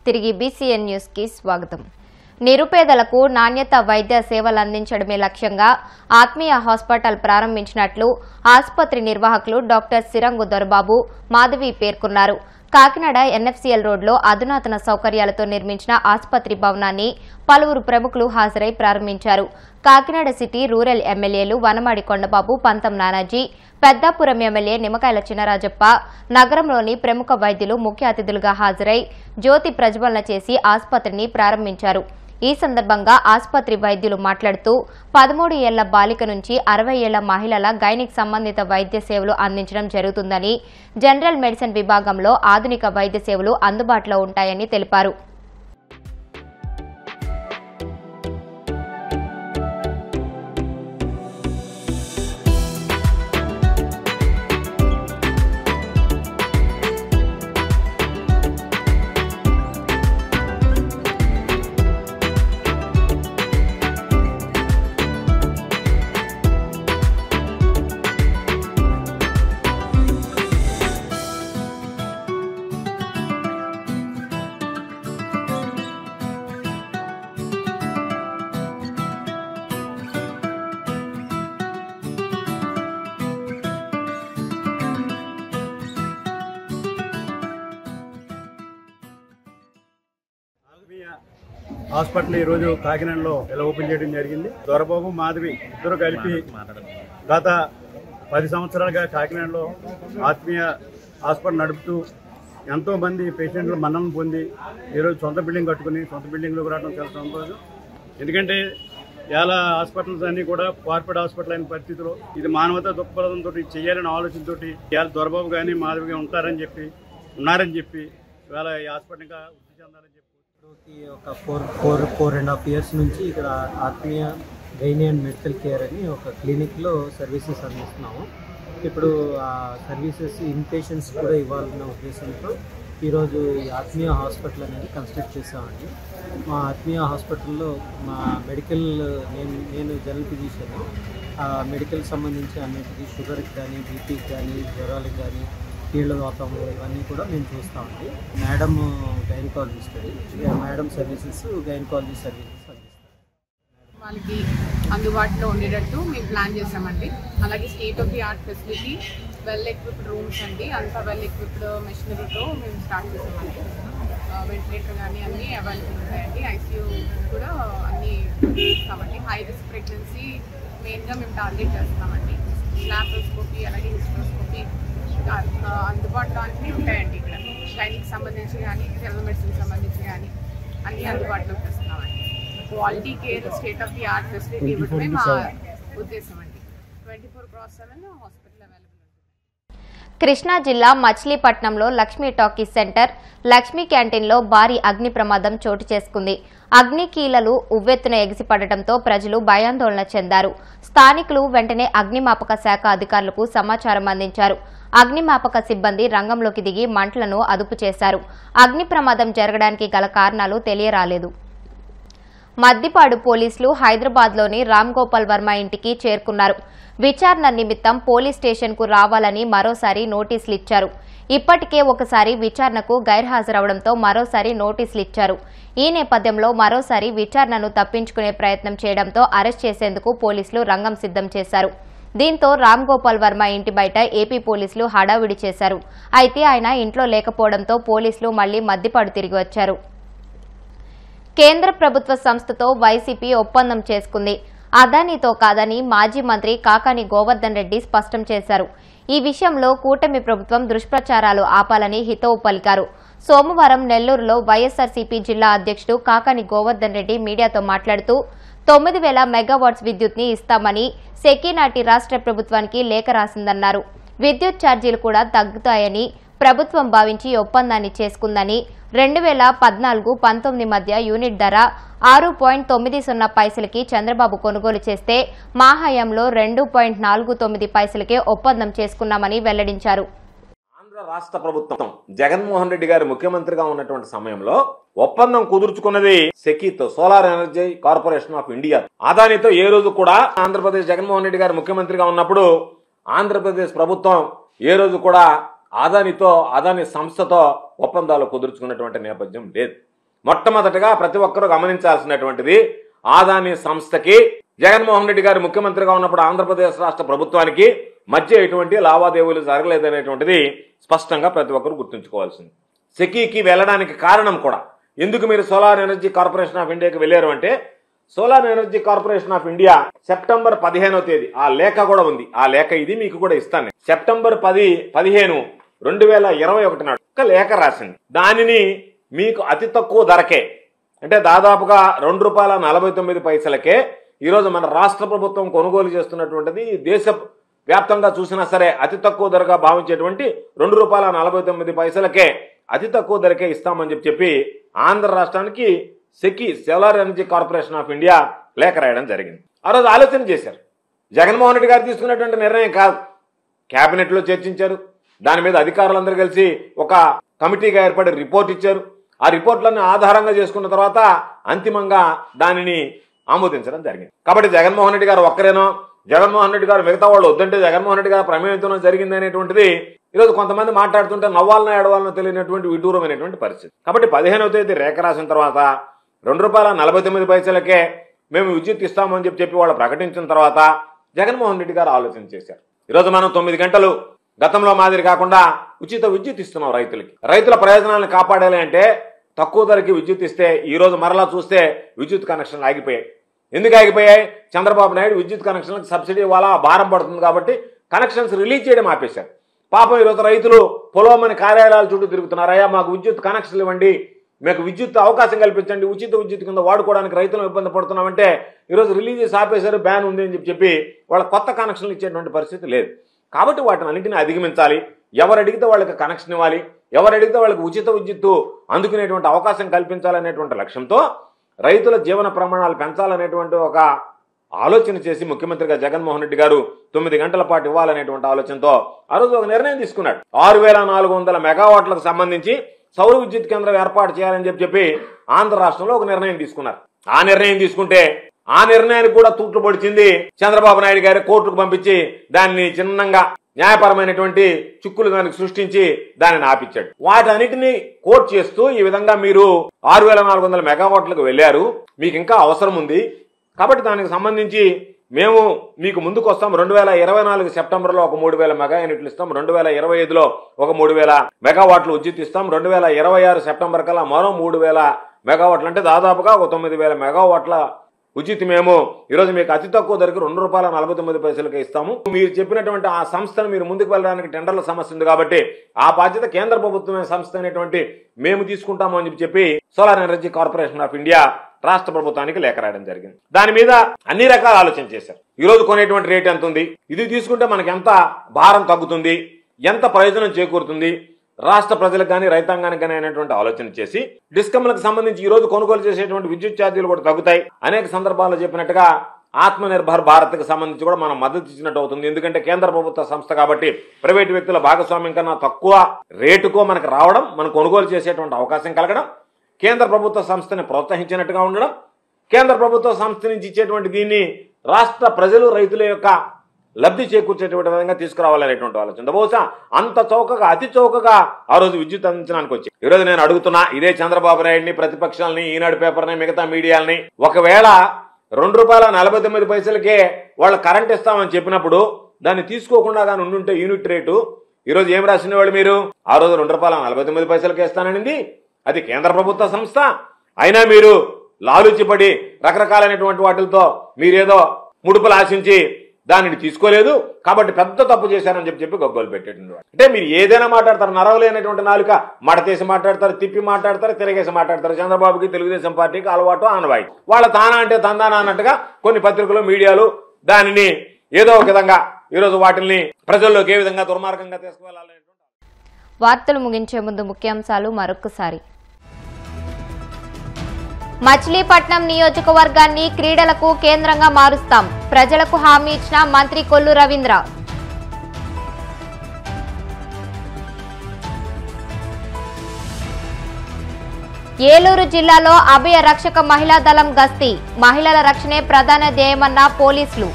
తిరిగి BCN news కి స్వాగతం. నిరుపేదలకు నాణ్యత వైద్య సేవలు అందించడమే లక్ష్యంగా ఆత్మీయ హాస్పిటల్ ప్రారంభించినట్లు ఆసుపత్రి నిర్వాహకులు డాక్టర్ సిరంగు దొరబాబు మాధవి పేర్కొన్నారు. కాకినాడ ఎన్ఎఫ్సీఎల్ రోడ్లో అధునాతన సౌకర్యాలతో నిర్మించిన ఆసుపత్రి భవనాన్ని పలువురు ప్రముఖులు హాజరై ప్రారంభించారు. కాకినాడ సిటీ రూరల్ ఎమ్మెల్యేలు వనమాడి కొండబాబు, పంతం నానాజీ, పెద్దాపురం ఎమ్మెల్యే నిమ్మకాయల చినరాజప్ప, నగరంలోని ప్రముఖ వైద్యులు ముఖ్య అతిథులుగా హాజరై జ్యోతి ప్రజ్వలన చేసి ఆసుపత్రిని ప్రారంభించారు. ఈ సందర్భంగా ఆసుపత్రి వైద్యులు మాట్లాడుతూ 13 ఏళ్ల బాలిక నుంచి 60 ఏళ్ల మహిళల గైనిక్ సంబంధిత వైద్య సేవలు అందించడం జరుగుతుందని, జనరల్ మెడిసిన్ విభాగంలో ఆధునిక వైద్య సేవలు అందుబాటులో ఉంటాయని తెలిపారు. హాస్పిటల్ ఈ రోజు కాకినాడలో ఎలా ఓపెన్ చేయడం జరిగింది. దొరబాబు, మాధవి ఇద్దరు కలిపి గత 10 సంవత్సరాలుగా కాకినాడలో ఆత్మీయ హాస్పిటల్ నడుపుతూ ఎంతో మంది పేషెంట్లు మన్నలను పొంది ఈరోజు సొంత బిల్డింగ్ కట్టుకుని సొంత బిల్డింగ్లోకి రావడం చాలా సంతోషం. ఎందుకంటే చాలా హాస్పిటల్స్ అన్నీ కూడా కార్పొరేట్ హాస్పిటల్ అయిన పరిస్థితిలో ఇది మానవతా దృక్పథంతో చేయాలనే ఆలోచనతో ఇవాళ దొరబాబు కానీ మాధవి ఉన్నారని చెప్పి ఇవాళ ఈ హాస్పిటల్ ఇంకా వృద్ధి చెందాలని చెప్పి ఒక 4.5 years నుంచి ఇక్కడ ఆత్మీయ గైనీ అండ్ మెడికల్ కేర్ అని ఒక క్లినిక్లో సర్వీసెస్ అందిస్తున్నాము. ఇప్పుడు ఆ సర్వీసెస్ ఇన్పేషెంట్స్ కూడా ఇవ్వాలన్న ఉద్దేశంతో ఈరోజు ఈ ఆత్మీయ హాస్పిటల్ అనేది కన్స్ట్రక్ట్ చేసామండి. మా ఆత్మీయ హాస్పిటల్లో మా మెడికల్ నేను జనరల్ ఫిజిషియన్. మెడికల్ సంబంధించి అన్నిటికీ షుగర్కి కానీ, బీపీకి కానీ, జ్వరాలకు కానీ, కీళ్ళ వాతము ఇవన్నీ కూడా మేము చూస్తామండి. Madam gynaecologist, madam services gynaecology services అందిస్తాం. వాళ్ళకి అందుబాటులో ఉండేటట్టు మేము ప్లాన్ చేసామండి. అలాగే state of the art facility, well equipped rooms అండి, అంతా వెల్ ఎక్విప్డ్ మెషినరీతో మేము స్టార్ట్ చేసామండి. వెంటిలేటర్ కానీ అన్నీ అవైలబుల్ ఉంటాయండి. ఐసీయూ కూడా అన్నీ ఇస్తామండి. హై రిస్క్ ప్రెగ్నెన్సీ మెయిన్గా మేము టార్గెట్ చేస్తున్నామండి. లాప్రోస్కోపీ అలాగే హిస్ట్రోస్కోపీ అందుబాటులో అన్నీ ఉంటాయండి. ఇక్కడ గైనిక్ సంబంధించి కానీ, జనరల్ మెడిసిన్ సంబంధించి కానీ అన్నీ అందుబాటులో చేస్తున్నామండి. Quality care, state of the art facility ఇవ్వడమే మా ఉద్దేశం అండి. 24/7 హాస్పిటల్ అవైలబుల్ ఉంటుంది. కృష్ణా జిల్లా మచిలీపట్నంలో లక్ష్మీ టాకీస్ సెంటర్, లక్ష్మీ క్యాంటీన్లో భారీ అగ్ని ప్రమాదం చోటు చేసుకుంది. అగ్ని కీలలు ఉవ్వెత్తున ఎగిసిపడటంతో ప్రజలు భయాందోళన చెందారు. స్థానికులు వెంటనే అగ్నిమాపక శాఖ అధికారులకు సమాచారం అందించారు. అగ్నిమాపక సిబ్బంది రంగంలోకి దిగి మంటలను అదుపు చేశారు. అగ్ని ప్రమాదం జరగడానికి గల కారణాలు తెలియరాలేదు. మద్దిపాడు పోలీసులు హైదరాబాద్లోని రామ్ గోపాల్ వర్మ ఇంటికి చేరుకున్నారు. విచారణ నిమిత్తం పోలీస్ స్టేషన్కు రావాలని మరోసారి నోటీసులు ఇచ్చారు. ఇప్పటికే ఒకసారి విచారణకు గైర్హాజరవడంతో మరోసారి నోటీసులు ఇచ్చారు. ఈ నేపథ్యంలో మరోసారి విచారణను తప్పించుకునే ప్రయత్నం చేయడంతో అరెస్ట్ చేసేందుకు పోలీసులు రంగం సిద్ధం చేశారు. దీంతో రామ్ గోపాల్ వర్మ ఇంటి బయట ఏపీ పోలీసులు హడావిడి చేశారు. అయితే ఆయన ఇంట్లో లేకపోవడంతో పోలీసులు మళ్లీ మద్దిపాడు తిరిగి వచ్చారు. కేంద్ర ప్రభుత్వ సంస్థతో వైసీపీ ఒప్పందం చేసుకుంది. అదానీతో కాదని మాజీ మంత్రి కాకాని గోవర్ధన్ రెడ్డి స్పష్టం చేశారు. ఈ విషయంలో కూటమి ప్రభుత్వం దుష్ప్రచారాలు ఆపాలని హితవు పలికారు. సోమవారం నెల్లూరులో వైఎస్ఆర్సీపీ జిల్లా అధ్యక్షుడు కాకాని గోవర్ధన్ రెడ్డి మీడియాతో మాట్లాడుతూ 9,000 మెగావాట్స్ విద్యుత్ ని ఇస్తామని సెకీ రాష్ట్ర ప్రభుత్వానికి లేఖ రాసిందన్నారు. విద్యుత్ ఛార్జీలు కూడా తగ్గుతాయని ప్రభుత్వం భావించి ఒప్పందాన్ని చేసుకుందని, 2014-19 మధ్య యూనిట్ ధర 6.90 పైసలకి చంద్రబాబు కొనుగోలు చేస్తే మా హయాంలో 2.49 పైసలకే ఒప్పందం చేసుకున్నామని వెల్లడించారు. ఆంధ్ర రాష్ట్ర ప్రభుత్వం జగన్మోహన్ రెడ్డి గారు ముఖ్యమంత్రిగా ఉన్నటువంటి సమయంలో ఒప్పందం కుదుర్చుకున్నది సెకీతో, solar energy corporation of India. అదానితో ఏ రోజు కూడా ఆంధ్రప్రదేశ్ జగన్మోహన్ రెడ్డి గారు ముఖ్యమంత్రిగా ఉన్నప్పుడు ఆంధ్రప్రదేశ్ ప్రభుత్వం ఏ రోజు కూడా అదాని సంస్థతో ఒప్పందాలు కుదుర్చుకున్నటువంటి నేపథ్యం లేదు. మొట్టమొదటగా ప్రతి ఒక్కరూ గమనించాల్సినటువంటిది ఆదాని సంస్థకి జగన్మోహన్ రెడ్డి గారు ముఖ్యమంత్రిగా ఉన్నప్పుడు ఆంధ్రప్రదేశ్ రాష్ట్ర ప్రభుత్వానికి మధ్య ఎటువంటి లావాదేవీలు జరగలేదనేటువంటిది స్పష్టంగా ప్రతి ఒక్కరు గుర్తుంచుకోవాల్సింది. సెకీకి వెళ్ళడానికి కారణం కూడా, ఎందుకు మీరు సోలార్ ఎనర్జీ కార్పొరేషన్ ఆఫ్ ఇండియాకి వెళ్ళారు అంటే, solar energy corporation of India September 15వ తేదీ ఆ లేఖ కూడా ఉంది. ఆ లేఖ ఇది మీకు కూడా ఇస్తాను. సెప్టెంబర్ 15, 2021 నాడు ఒక లేఖ రాసింది. దానిని మీకు అతి తక్కువ ధరకే, అంటే దాదాపుగా ₹2.49 ఈరోజు మన రాష్ట్ర ప్రభుత్వం కొనుగోలు చేస్తున్నటువంటిది. దేశ వ్యాప్తంగా చూసినా సరే అతి తక్కువ ధరగా భావించేటువంటి ₹2.49 అతి తక్కువ ధరకే ఇస్తామని చెప్పి ఆంధ్ర రాష్ట్రానికి SECI solar energy corporation of India లేఖ రాయడం జరిగింది. ఆ రోజు ఆలోచన చేశారు. జగన్మోహన్ రెడ్డి గారు తీసుకున్నటువంటి నిర్ణయం కాదు, కేబినెట్లో చర్చించారు. దాని మీద అధికారులందరూ కలిసి ఒక కమిటీగా ఏర్పడి రిపోర్ట్ ఇచ్చారు. ఆ రిపోర్ట్లన్నీ ఆధారంగా చేసుకున్న తర్వాత అంతిమంగా దానిని ఆమోదించడం జరిగింది. కాబట్టి జగన్మోహన్ రెడ్డి గారు ఒక్కరేనో, జగన్మోహన్ రెడ్డి గారు మిగతా వాళ్ళు వద్దంటే జగన్మోహన్ రెడ్డి గారు ప్రమేయంతో జరిగింది అనేటువంటిది ఈరోజు కొంతమంది మాట్లాడుతుంటే నవ్వాలనో ఏడవాలనో తెలియనటువంటి విడ్డూరమైనటువంటి పరిస్థితి. కాబట్టి 15వ తేదీ రేఖ రాసిన తర్వాత ₹2.49 మేము విద్యుత్ ఇస్తామని చెప్పి వాళ్ళు ప్రకటించిన తర్వాత జగన్మోహన్ రెడ్డి గారు ఆలోచన చేశారు. ఈరోజు మనం 9 గంటలు గతంలో మాదిరి కాకుండా ఉచిత విద్యుత్ ఇస్తున్నాం రైతులకి. రైతుల ప్రయోజనాలను కాపాడాలి అంటే తక్కువ ధరకి విద్యుత్ ఇస్తే ఈరోజు మరలా చూస్తే విద్యుత్ కనెక్షన్లు ఆగిపోయాయి. ఎందుకు ఆగిపోయాయి? చంద్రబాబు నాయుడు విద్యుత్ కనెక్షన్లకు సబ్సిడీ ఇవ్వాలా, భారం పడుతుంది కాబట్టి కనెక్షన్స్ రిలీజ్ చేయడం ఆపేశారు. పాపం ఈరోజు రైతులు పొలమని కార్యాలయాల చుట్టూ తిరుగుతున్నారు. అయ్యా మాకు విద్యుత్ కనెక్షన్లు ఇవ్వండి, మీకు విద్యుత్ అవకాశం కల్పించండి, ఉచిత విద్యుత్ కింద వాడుకోవడానికి రైతులు ఇబ్బంది పడుతున్నామంటే ఈరోజు రిలీజ్ చేసి ఆపేశారు, బ్యాన్ ఉంది అని చెప్పి వాళ్ళ కొత్త కనెక్షన్లు ఇచ్చేటువంటి పరిస్థితి లేదు. కాబట్టి వాటిని అన్నింటినీ అధిగమించాలి. ఎవరు అడిగితే వాళ్ళకి కనెక్షన్ ఇవ్వాలి, ఎవరు అడిగితే వాళ్ళకి ఉచిత విద్యుత్తు అందుకునేటువంటి అవకాశం కల్పించాలనేటువంటి లక్ష్యంతో రైతుల జీవన ప్రమాణాలు పెంచాలనేటువంటి ఒక ఆలోచన చేసి ముఖ్యమంత్రిగా జగన్మోహన్ రెడ్డి గారు 9 గంటల పాటు ఇవ్వాలనేటువంటి ఆలోచనతో ఆ రోజు ఒక నిర్ణయం తీసుకున్నాడు. 6400 మెగావాట్లకు సంబంధించి సౌర విద్యుత్ కేంద్రం ఏర్పాటు చేయాలని చెప్పి ఆంధ్ర రాష్ట్రంలో ఒక నిర్ణయం తీసుకున్నారు. ఆ నిర్ణయం తీసుకుంటే ఆ నిర్ణయానికి కూడా తూట్లు పొడిచింది చంద్రబాబు నాయుడు గారి కోర్టుకు పంపించి దాన్ని చిన్నంగా న్యాయపరమైనటువంటి చిక్కులు దానికి సృష్టించి దానిని ఆపించాడు. వాటన్నిటిని కోర్టు చేస్తూ ఈ విధంగా మీరు 6400 మెగావాట్లకు వెళ్ళారు, మీకు ఇంకా అవసరం ఉంది కాబట్టి దానికి సంబంధించి మేము మీకు ముందుకు వస్తాం. 2024 సెప్టెంబర్లో ఒక 3000 మెగా యూనిట్లు ఇస్తాం, 2025లో ఒక 3000 మెగావాట్లు విద్యుత్ ఇస్తాం, 2026 సెప్టెంబర్ కల్లా మరో 3000 మెగావాట్లు, అంటే దాదాపుగా ఒక 9000 మెగావాట్ల విద్యుత్ మేము ఈరోజు మీకు అతి తక్కువ ధరకు ₹2.49 ఇస్తాము. మీరు చెప్పినటువంటి ఆ సంస్థను మీరు ముందుకు వెళ్ళడానికి టెండర్ల సమస్య ఉంది కాబట్టి ఆ బాధ్యత కేంద్ర ప్రభుత్వమే సంస్థ అనేటువంటి మేము తీసుకుంటాము అని చెప్పి solar energy corporation of India రాష్ట్ర ప్రభుత్వానికి లేఖ రాయడం జరిగింది. దాని మీద అన్ని రకాల ఆలోచన చేశారు. ఈరోజు కొనేటువంటి రేట్ ఎంత ఉంది, ఇది తీసుకుంటే మనకి ఎంత భారం తగ్గుతుంది, ఎంత ప్రయోజనం చేకూరుతుంది రాష్ట్ర ప్రజలకు కానీ రైతాంగానికి కానీ అనేటువంటి ఆలోచన చేసి డిస్కమ్లకు సంబంధించి ఈ రోజు కొనుగోలు చేసేటువంటి విద్యుత్ ఛార్జీలు కూడా తగ్గుతాయి. అనేక సందర్భాల్లో చెప్పినట్టుగా ఆత్మనిర్భర్ భారత్కి సంబంధించి కూడా మనం మద్దతు ఇచ్చినట్టు అవుతుంది. ఎందుకంటే కేంద్ర ప్రభుత్వ సంస్థ కాబట్టి ప్రైవేటు వ్యక్తుల భాగస్వామ్యం కన్నా తక్కువ రేటుకో మనకు రావడం, మనం కొనుగోలు చేసేటువంటి అవకాశం కలగడం, కేంద్ర ప్రభుత్వ సంస్థని ప్రోత్సహించినట్టుగా ఉండడం, కేంద్ర ప్రభుత్వ సంస్థ నుంచి ఇచ్చేటువంటి దీన్ని రాష్ట్ర ప్రజలు రైతుల యొక్క లబ్ధి చేకూర్చేటువంటి విధంగా తీసుకురావాలనేటువంటి ఆలోచన. బహుశా అంత చౌకగా అతి చౌకగా ఆ రోజు విద్యుత్ అందించడానికి వచ్చి ఈరోజు నేను అడుగుతున్నా ఇదే చంద్రబాబు నాయుడిని, ప్రతిపక్షాలని, ఈనాడు పేపర్ని, మిగతా మీడియాలని, ఒకవేళ ₹2.49 వాళ్ళు కరెంట్ ఇస్తామని చెప్పినప్పుడు దాన్ని తీసుకోకుండా కానీ ఉండుంటే యూనిట్ రేటు ఈరోజు ఏం రాసిన వాళ్ళు మీరు? ఆ రోజు ₹2.49 ఇస్తాననింది అది కేంద్ర ప్రభుత్వ సంస్థ. అయినా మీరు లాలుచిపడి రకరకాలైనటువంటి వాటితో మీరేదో ముడుపులు ఆశించి దానిని తీసుకోలేదు కాబట్టి పెద్ద తప్పు చేశారని చెప్పి గొగ్గోలు పెట్టేటువంటి వాడు. అంటే మీరు ఏదైనా మాట్లాడతారు, నరవలేనటువంటి నాలుక మడతేసి మాట్లాడతారు, తిప్పి మాట్లాడతారు, తిరగేసి మాట్లాడతారు. చంద్రబాబుకి, తెలుగుదేశం పార్టీకి అలవాటు, ఆనవాయి. వాళ్ళ తానా అంటే తందానా అన్నట్టుగా కొన్ని పత్రికలు, మీడియాలు దానిని ఏదో ఒక విధంగా ఈరోజు వాటిని ప్రజల్లోకి ఏ విధంగా దుర్మార్గంగా తీసుకువెళ్ళాలనేటువంటి. వార్తలు ముగించే ముందు ముఖ్యాంశాలు మరొకసారి. మచిలీపట్నం నియోజకవర్గాన్ని క్రీడలకు కేంద్రంగా మారుస్తాం, ప్రజలకు హామీ ఇచ్చిన మంత్రి కొల్లు రవీంద్ర. ఏలూరు జిల్లాలో అభయ రక్షక మహిళా దళం గస్తీ, మహిళల రక్షణే ప్రధాన ధ్యేయమన్న పోలీసులు.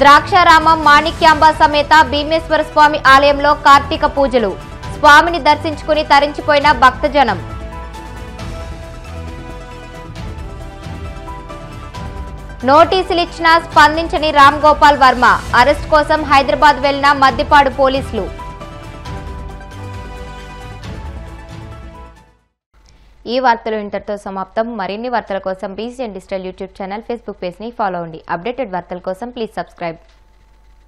ద్రాక్షారామం మాణిక్యాంబ సమేత భీమేశ్వర స్వామి ఆలయంలో కార్తీక పూజలు. స్వామిని దర్శించుకుని తరించిపోయిన భక్తజనం. నోటీసులిచ్చినా స్పందించని రామ్ గోపాల్ వర్మ. అరెస్ట్ కోసం హైదరాబాద్ వెళ్లిన మద్దిపాడు పోలీసులు. ఈ వార్తలు ఇంతటితో సమాప్తం. మరిన్ని వార్తల కోసం BCN digital YouTube channel, Facebook page ని ఫాలో అవ్వండి. అప్డేటెడ్ వార్తల కోసం ప్లీజ్ సబ్స్క్రైబ్.